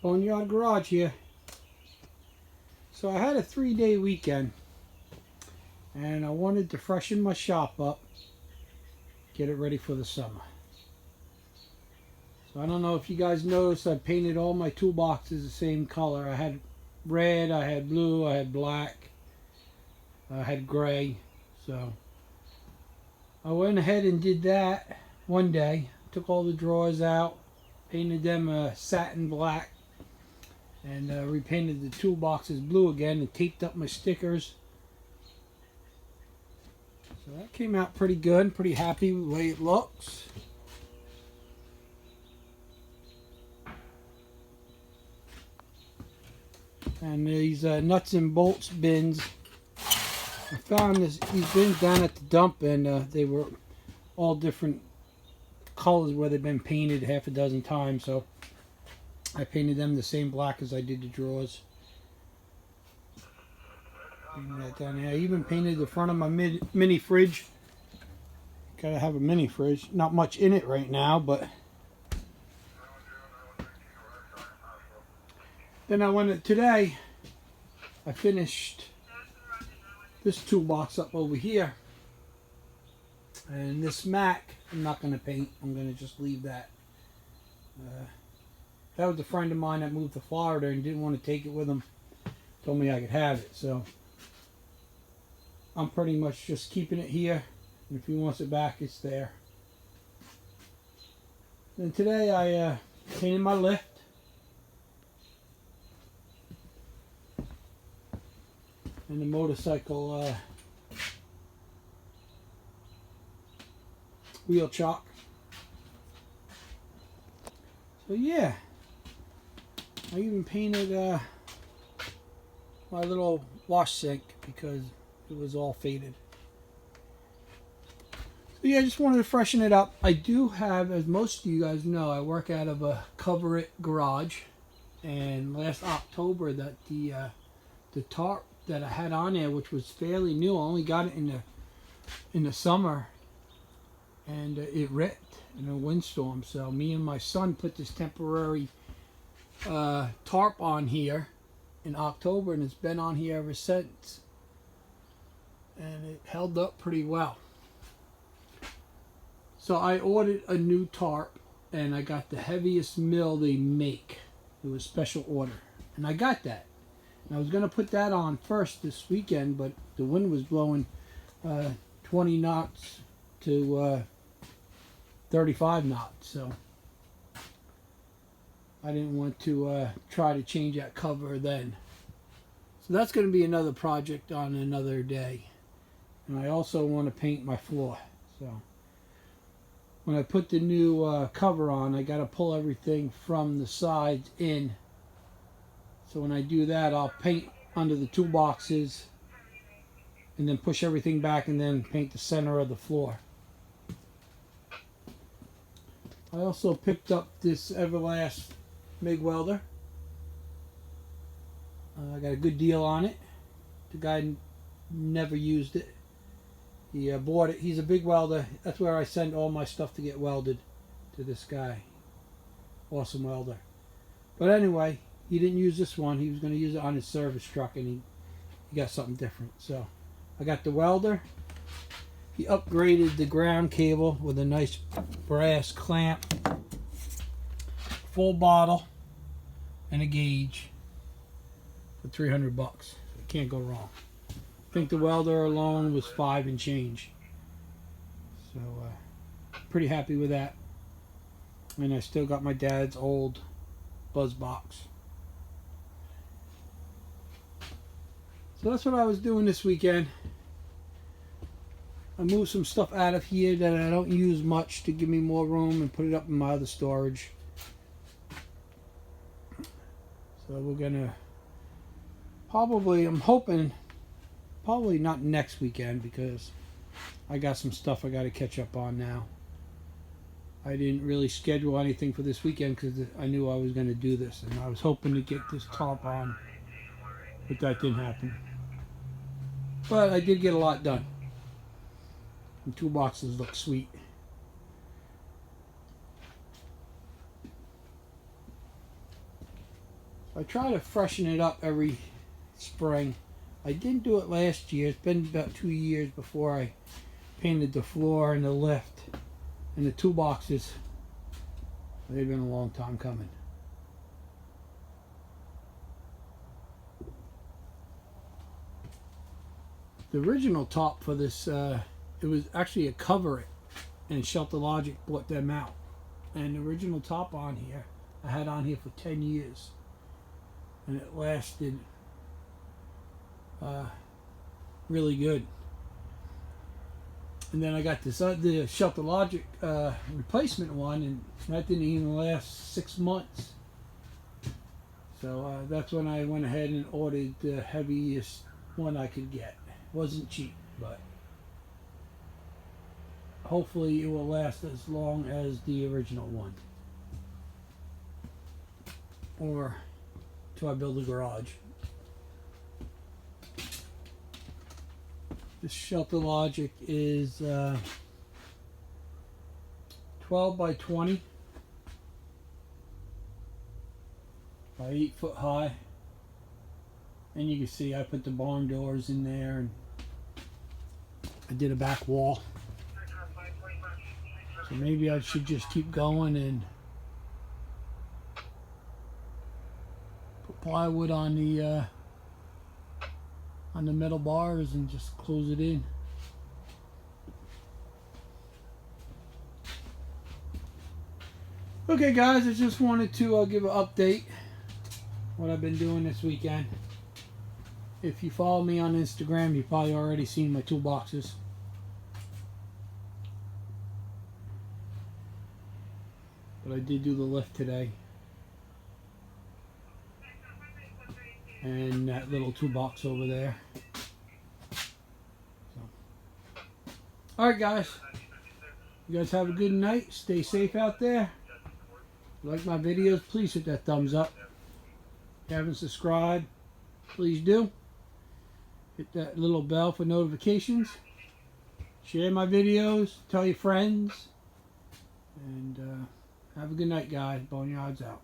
Boneyard Garage here. So I had a 3-day weekend and I wanted to freshen my shop up, get it ready for the summer. So I don't know if you guys noticed, I painted all my toolboxes the same color. I had red, I had blue, I had black, I had gray. So I went ahead and did that one day. Took all the drawers out, painted them satin black, and repainted the toolboxes blue again and taped up my stickers. So that came out pretty good. Pretty happy with the way it looks. And these nuts and bolts bins, I found these bins down at the dump, and they were all different colors where they've been painted half a dozen times. So I painted them the same black as I did the drawers. Painted that down there. I even painted the front of my mini fridge. Gotta have a mini fridge. Not much in it right now, but then today I finished this toolbox up over here, and this Mac I'm not going to paint. I'm going to just leave that. That was a friend of mine that moved to Florida and didn't want to take it with him. Told me I could have it, so I'm pretty much just keeping it here, and if he wants it back, it's there. Then today I painted my lift. And the motorcycle wheel chock. So yeah, I even painted my little wash sink because it was all faded. So yeah, I just wanted to freshen it up. I do have, as most of you guys know, I work out of a Cover It garage, and last October that the tarp that I had on there, which was fairly new, I only got it in the summer, and it ripped in a windstorm. So me and my son put this temporary tarp on here in October, and it's been on here ever since, and it held up pretty well. So I ordered a new tarp, and I got the heaviest mill they make. It was special order, and I got that. I was going to put that on first this weekend, but the wind was blowing 20 knots to 35 knots, so I didn't want to try to change that cover then. So that's going to be another project on another day. And I also want to paint my floor. So when I put the new cover on, I got to pull everything from the sides in. So when I do that, I'll paint under the toolboxes and then push everything back and then paint the center of the floor. I also picked up this Everlast MIG welder. I got a good deal on it. The guy never used it. He bought it. He's a big welder. That's where I send all my stuff to get welded, to this guy. Awesome welder. But anyway, he didn't use this one. He was going to use it on his service truck, and he got something different. So I got the welder. He upgraded the ground cable with a nice brass clamp, full bottle, and a gauge for $300. Can't go wrong. I think the welder alone was $5 and change. So pretty happy with that. And I still got my dad's old buzz box. So that's what I was doing this weekend. I moved some stuff out of here that I don't use much to give me more room and put it up in my other storage. So we're gonna probably, I'm hoping, probably not next weekend because I got some stuff I got to catch up on now. I didn't really schedule anything for this weekend because I knew I was going to do this, and I was hoping to get this tarp on, but that didn't happen. But I did get a lot done. The toolboxes look sweet. I try to freshen it up every spring. I didn't do it last year. It's been about 2 years before I painted the floor and the lift and the toolboxes. They've been a long time coming. The original top for this, it was actually a Cover It, and Shelter Logic bought them out. And the original top on here, I had on here for 10 years. And it lasted really good. And then I got this the Shelter Logic replacement one, and that didn't even last 6 months. So that's when I went ahead and ordered the heaviest one I could get. It wasn't cheap, but hopefully it will last as long as the original one, or till I build a garage. This Shelter Logic is 12 by 20 by 8 foot high, and you can see I put the barn doors in there, and I did a back wall. So maybe I should just keep going and put plywood on the metal bars and just close it in. Okay guys, I just wanted to give an update what I've been doing this weekend. If you follow me on Instagram, you've probably already seen my toolboxes. But I did do the lift today. And that little toolbox over there. So. Alright guys. You guys have a good night. Stay safe out there. If you like my videos, please hit that thumbs up. If you haven't subscribed, please do. Hit that little bell for notifications. Share my videos. Tell your friends. And have a good night guys. Boneyards out.